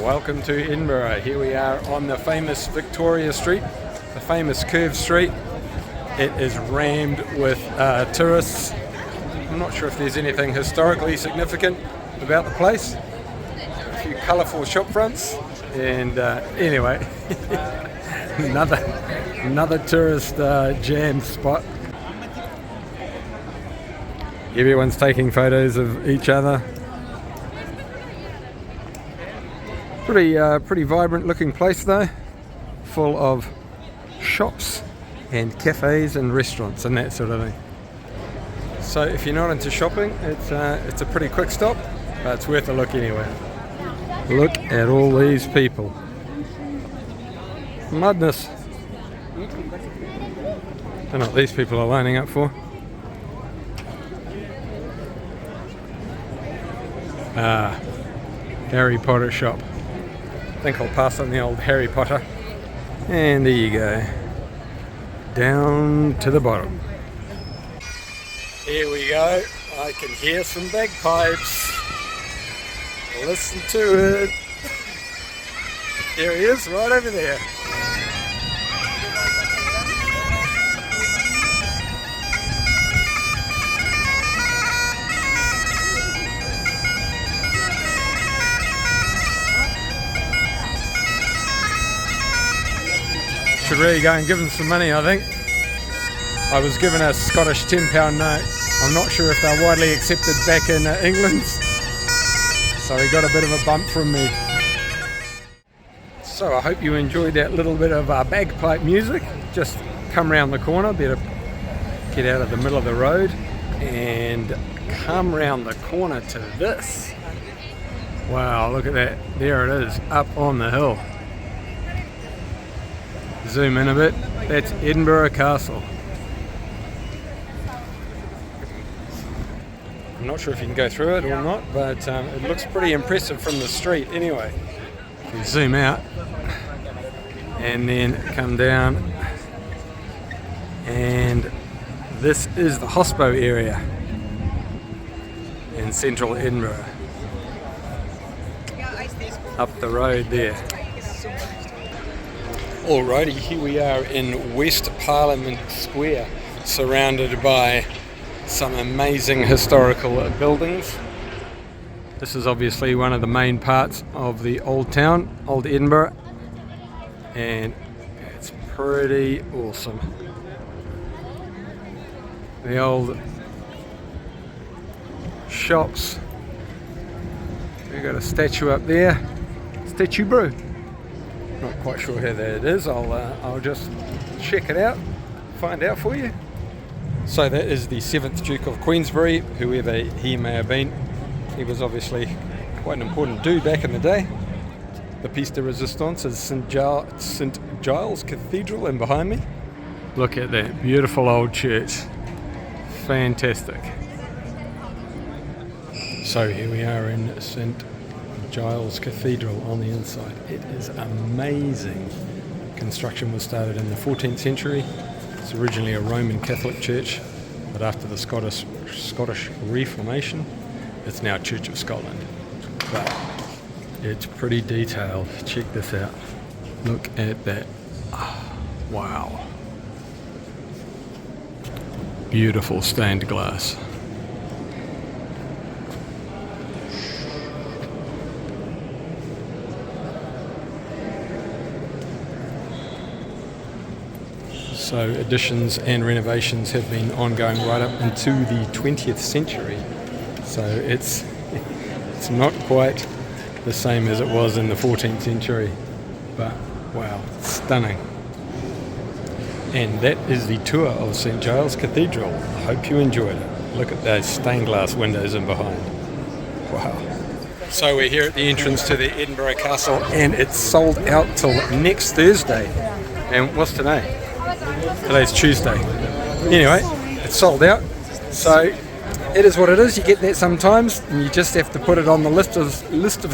Welcome to Edinburgh. Here we are on the famous Victoria Street, the famous curved street. It is rammed with tourists. I'm not sure if there's anything historically significant about the place. A few colourful shop fronts, and anyway, another tourist jam spot. Everyone's taking photos of each other. Pretty vibrant looking place though, full of shops and cafes and restaurants and that sort of thing. So if you're not into shopping, it's a pretty quick stop, but it's worth a look anyway. Look at all these people. Madness. Don't know what these people are lining up for. Harry Potter shop. I think I'll pass on the old Harry Potter. And there you go. Down to the bottom. Here we go. I can hear some bagpipes. Listen to it. There he is, right over there. Should really go and give him some money, I think. I was given a Scottish £10 note. I'm not sure if they're widely accepted back in England, so he got a bit of a bump from me. So I hope you enjoyed that little bit of bagpipe music. Just come round the corner, better get out of the middle of the road and come round the corner to this. Wow, look at that. There it is, up on the hill. Zoom in a bit. That's Edinburgh Castle. I'm not sure if you can go through it or not, but it looks pretty impressive from the street anyway. If you zoom out and then come down, and this is the hospo area in central Edinburgh. Up the road there. Alrighty, here we are in West Parliament Square, surrounded by some amazing historical buildings. This is obviously one of the main parts of the old town, Old Edinburgh, and it's pretty awesome. The old shops. We've got a statue up there, Statue Brew. Not quite sure how that is. I'll just check it out, find out for you. So that is the 7th Duke of Queensberry, whoever he may have been. He was obviously quite an important dude back in the day. The piece de resistance is St. Giles Cathedral, and behind me, look at that beautiful old church. Fantastic. So here we are in St. Giles Cathedral on the inside. It is amazing. Construction was started in the 14th century. It's originally a Roman Catholic church, but after the Scottish Reformation, it's now Church of Scotland. But it's pretty detailed. Check this out. Look at that. Oh, wow. Beautiful stained glass. So additions and renovations have been ongoing right up into the 20th century. So it's not quite the same as it was in the 14th century, but wow, stunning. And that is the tour of St. Giles Cathedral. I hope you enjoyed it. Look at those stained glass windows in behind. Wow. So we're here at the entrance to the Edinburgh Castle, and it's sold out till next Thursday. And what's today? Today's Tuesday. Anyway, it's sold out, so it is what it is. You get that sometimes, and you just have to put it on the list of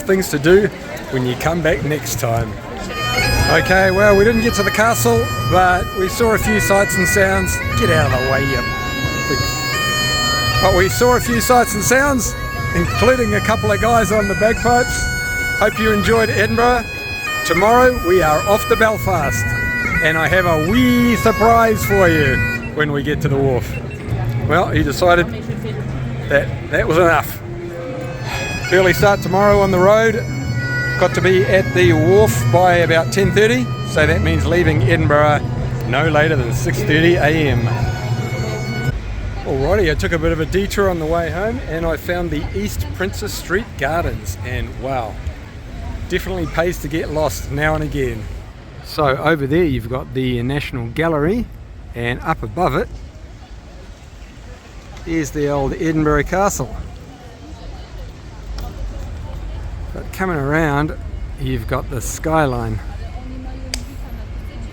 things to do when you come back next time. Okay, well, we didn't get to the castle, but we saw a few sights and sounds. Get out of the way, you big... But we saw a few sights and sounds, including a couple of guys on the bagpipes. Hope you enjoyed Edinburgh. Tomorrow we are off to Belfast, and I have a wee surprise for you when we get to the wharf. Well, he decided that was enough. Early start tomorrow on the road. Got to be at the wharf by about 10:30, so that means leaving Edinburgh no later than 6:30 a.m. Alrighty, I took a bit of a detour on the way home and I found the East Princess Street Gardens, and wow, definitely pays to get lost now and again. So over there you've got the National Gallery, and up above it is the old Edinburgh Castle. But coming around you've got the skyline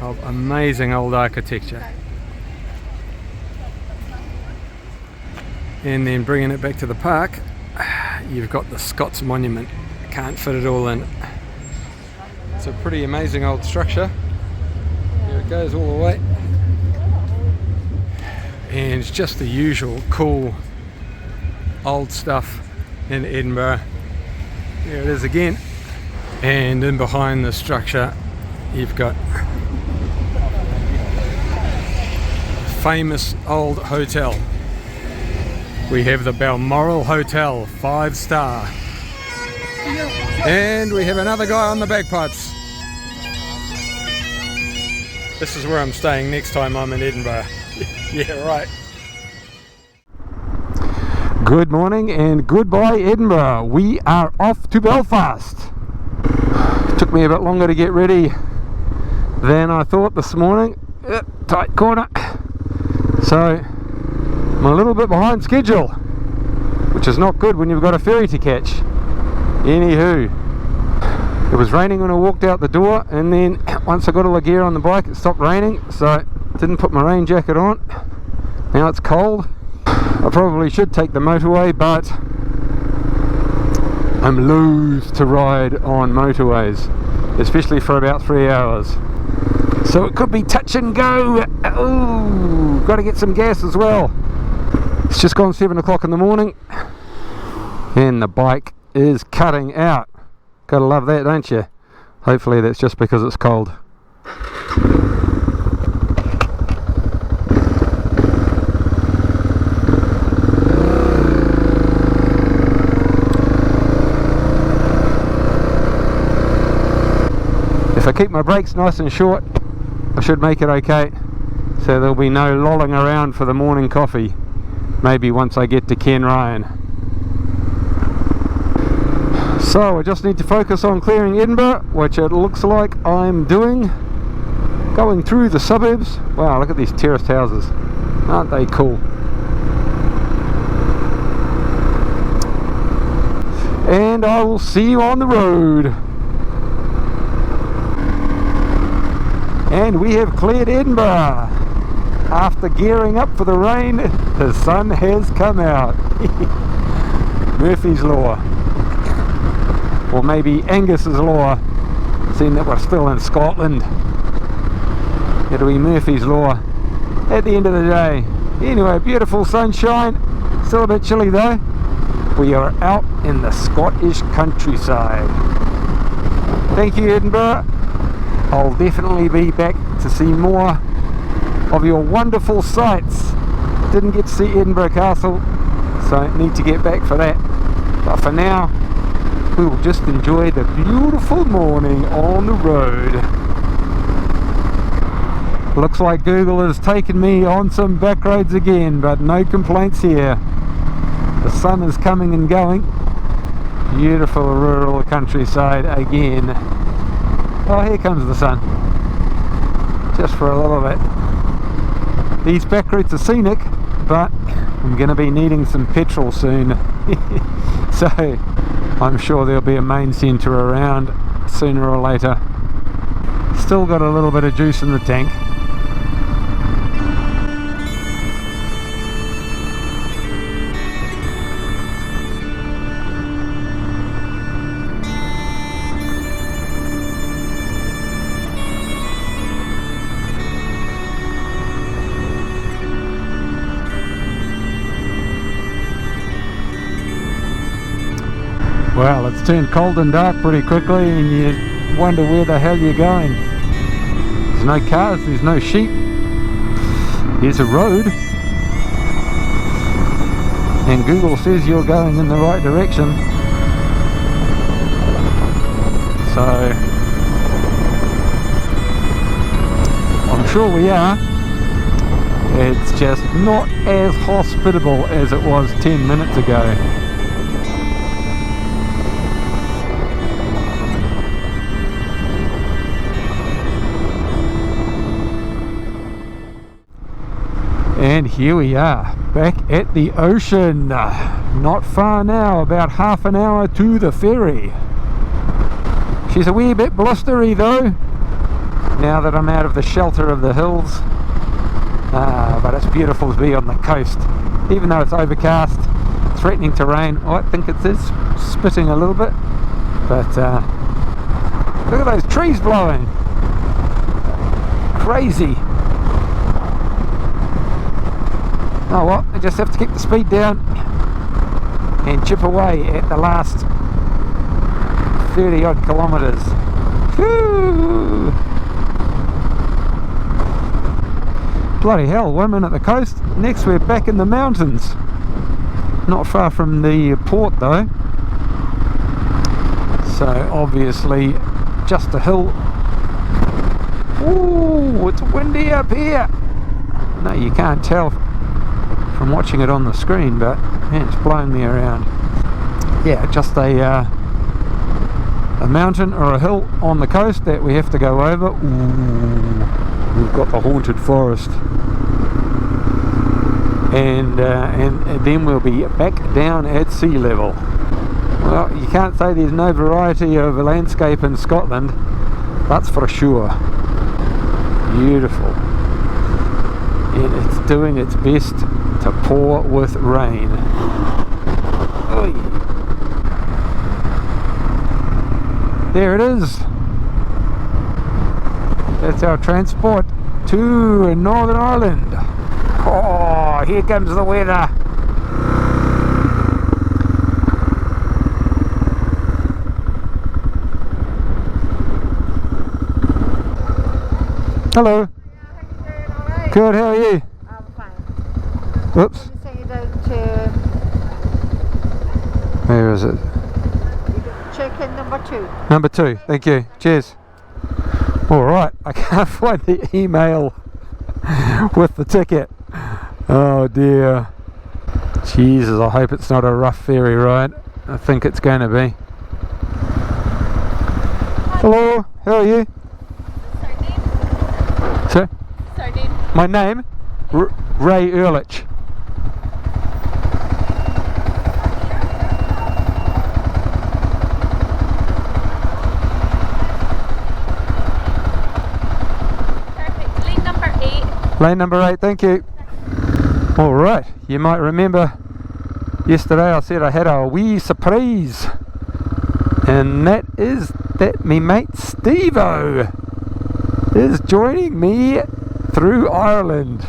of amazing old architecture. And then bringing it back to the park, you've got the Scots Monument. Can't fit it all in. It's a pretty amazing old structure. Here it goes all the way. And it's just the usual cool old stuff in Edinburgh. There it is again. And in behind the structure you've got famous old hotel. We have the Balmoral Hotel, 5-star. And we have another guy on the bagpipes. This is where I'm staying next time I'm in Edinburgh. Yeah, right. Good morning and goodbye Edinburgh. We are off to Belfast. It took me a bit longer to get ready than I thought this morning. Tight corner. So I'm a little bit behind schedule, which is not good when you've got a ferry to catch. Anywho, it was raining when I walked out the door, and then once I got all the gear on the bike it stopped raining, so I didn't put my rain jacket on. Now it's cold. I probably should take the motorway, but I'm loath to ride on motorways, especially for about 3 hours. So it could be touch and go. Oh, got to get some gas as well. It's just gone 7 o'clock in the morning and the bike is cutting out. Gotta love that, don't you? Hopefully that's just because it's cold. If I keep my brakes nice and short, I should make it okay. So there'll be no lolling around for the morning coffee. Maybe once I get to Cairnryan. So I just need to focus on clearing Edinburgh, which it looks like I'm doing. Going through the suburbs. Wow, look at these terraced houses. Aren't they cool? And I will see you on the road. And we have cleared Edinburgh. After gearing up for the rain, the sun has come out. Murphy's Law. Or maybe Angus's Law, seeing that we're still in Scotland. It'll be Murphy's Law at the end of the day. Anyway, beautiful sunshine. Still a bit chilly though. We are out in the Scottish countryside. Thank you, Edinburgh. I'll definitely be back to see more of your wonderful sights. Didn't get to see Edinburgh Castle, so I need to get back for that. But for now, we will just enjoy the beautiful morning on the road. Looks like Google has taken me on some back roads again, but no complaints here. The sun is coming and going. Beautiful rural countryside again. Oh, here comes the sun. Just for a little bit. These back routes are scenic, but I'm going to be needing some petrol soon. So I'm sure there'll be a main centre around sooner or later. Still got a little bit of juice in the tank. Well, it's turned cold and dark pretty quickly and you wonder where the hell you're going. There's no cars, there's no sheep. Here's a road. And Google says you're going in the right direction. So I'm sure we are. It's just not as hospitable as it was 10 minutes ago. And here we are, back at the ocean. Not far now, about half an hour to the ferry. She's a wee bit blustery though, now that I'm out of the shelter of the hills. But it's beautiful to be on the coast, even though it's overcast, threatening to rain. Oh, I think it is spitting a little bit, but look at those trees blowing. Crazy. Oh well, I just have to keep the speed down and chip away at the last 30 odd kilometres. Whew. Bloody hell, 1 minute at the coast, next we're back in the mountains. Not far from the port though, so obviously just a hill. Ooh, it's windy up here. No, you can't tell from watching it on the screen, but man, it's blowing me around. Yeah, just a mountain or a hill on the coast that we have to go over. Ooh, we've got the haunted forest, and then we'll be back down at sea level. Well, you can't say there's no variety of landscape in Scotland, that's for sure. Beautiful, and it's doing its best to pour with rain. Oy. There it is. That's our transport to Northern Ireland. Oh, here comes the weather. Hello. Right. Good, how are you? I'm fine. Whoops. Let me send you down to Where is it? check-in number 2. Number 2, thank you. Cheers. Alright, I can't find the email with the ticket. Oh dear. Jesus, I hope it's not a rough ferry ride. I think it's going to be. Hello, how are you? Sir? Surname? My name? Ray Ehrlich. Perfect. Lane number 8. Lane number 8, thank you. Alright, you might remember yesterday I said I had a wee surprise. And that is that me mate Steve-O is joining me through Ireland.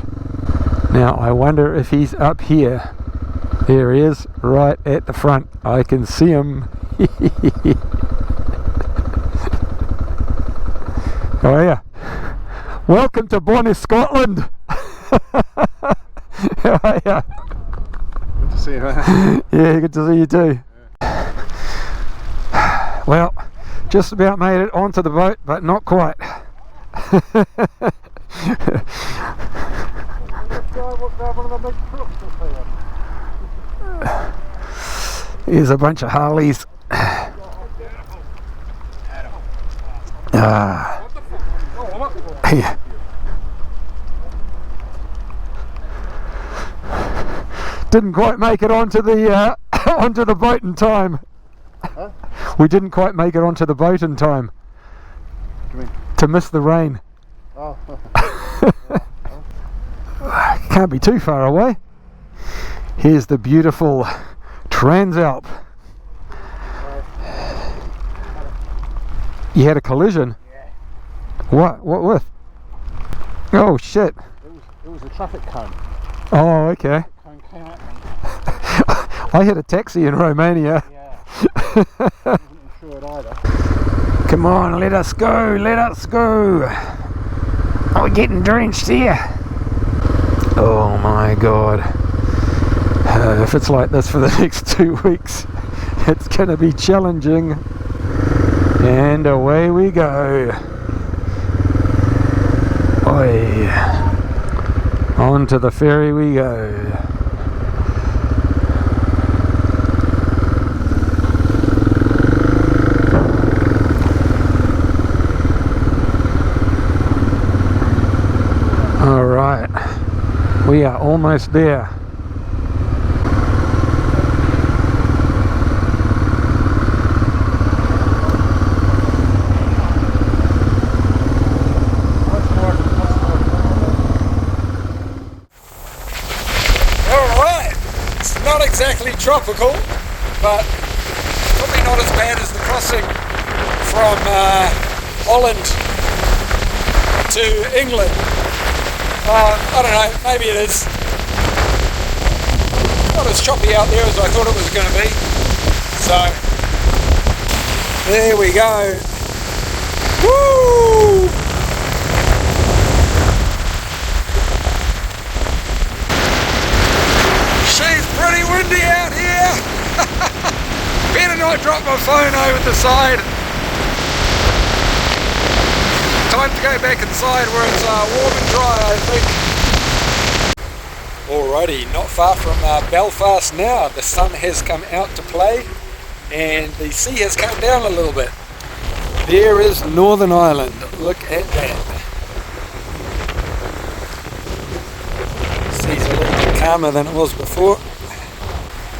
Now I wonder if he's up here. There he is, right at the front. I can see him. How are you? Welcome to Bonnie, Scotland. How are you? Good to see you. Yeah, good to see you too. Well, just about made it onto the boat, but not quite. Here's a bunch of Harleys. Here. Didn't quite make it onto the onto the boat in time. Huh? We didn't quite make it onto the boat in time to miss the rain. Oh. Can't be too far away. Here's the beautiful Transalp. You had a collision? Yeah. What with? Oh shit. It was a traffic cone. Oh, okay. Cone came at me. I had a taxi in Romania. Yeah. Wasn't insured either. Come on, let us go, let us go. Are we getting drenched here? Oh my god. If it's like this for the next 2 weeks, it's going to be challenging. And away we go. Oi. On to the ferry we go. Alright, we are almost there. Alright, it's not exactly tropical, but probably not as bad as the crossing from Holland to England. I don't know, maybe it is. Not as choppy out there as I thought it was going to be. So, there we go. Woo! She's pretty windy out here. Better not drop my phone over the side. Time to go back inside where it's warm and dry, I think. Alrighty, not far from Belfast now. The sun has come out to play and the sea has come down a little bit. There is Northern Ireland. Look at that. Sea's a little bit calmer than it was before.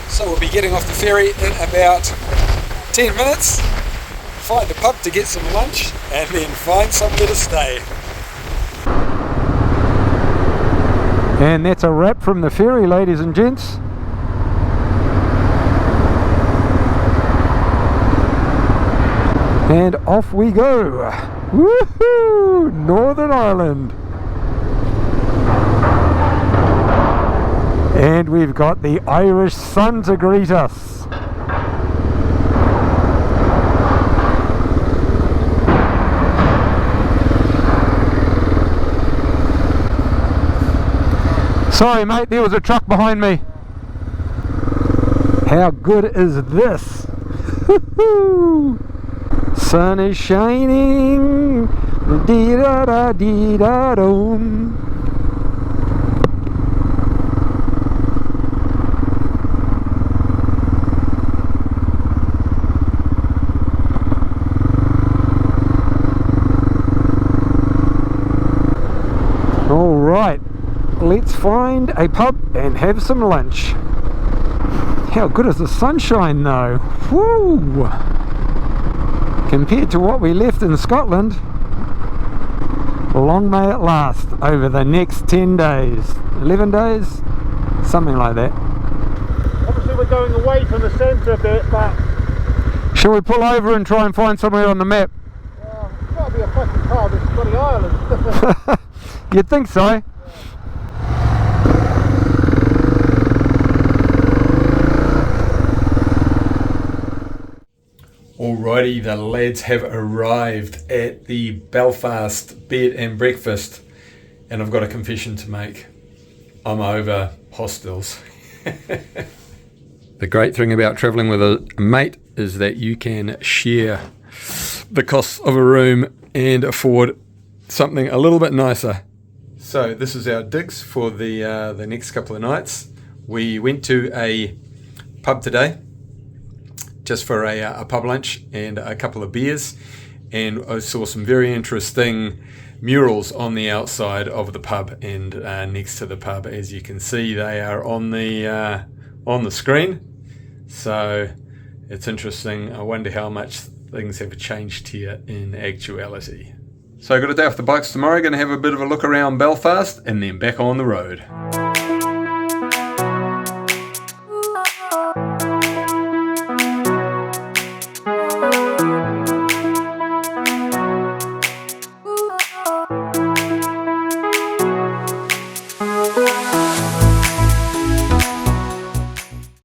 So we'll be getting off the ferry in about 10 minutes. Find a pub to get some lunch and then find somewhere to stay. And that's a wrap from the ferry, ladies and gents. And off we go. Woohoo! Northern Ireland. And we've got the Irish sun to greet us. Sorry mate, there was a truck behind me. How good is this? Sun is shining. Dee da da dee da dum. All right. Let's find a pub and have some lunch. How good is the sunshine though? Woo! Compared to what we left in Scotland, long may it last over the next 10 days. 11 days? Something like that. Obviously we're going away from the centre a bit, but... Shall we pull over and try and find somewhere on the map? It's got to be a fucking car, this bloody island. You'd think so. Alrighty, the lads have arrived at the Belfast bed and breakfast, and I've got a confession to make. I'm over hostels. The great thing about travelling with a mate is that you can share the costs of a room and afford something a little bit nicer. So this is our digs for the next couple of nights. We went to a pub today, just for a pub lunch and a couple of beers, and I saw some very interesting murals on the outside of the pub and next to the pub. As you can see, they are on the screen, so it's interesting. I wonder how much things have changed here in actuality. So I've got a day off the bikes tomorrow, going to have a bit of a look around Belfast and then back on the road.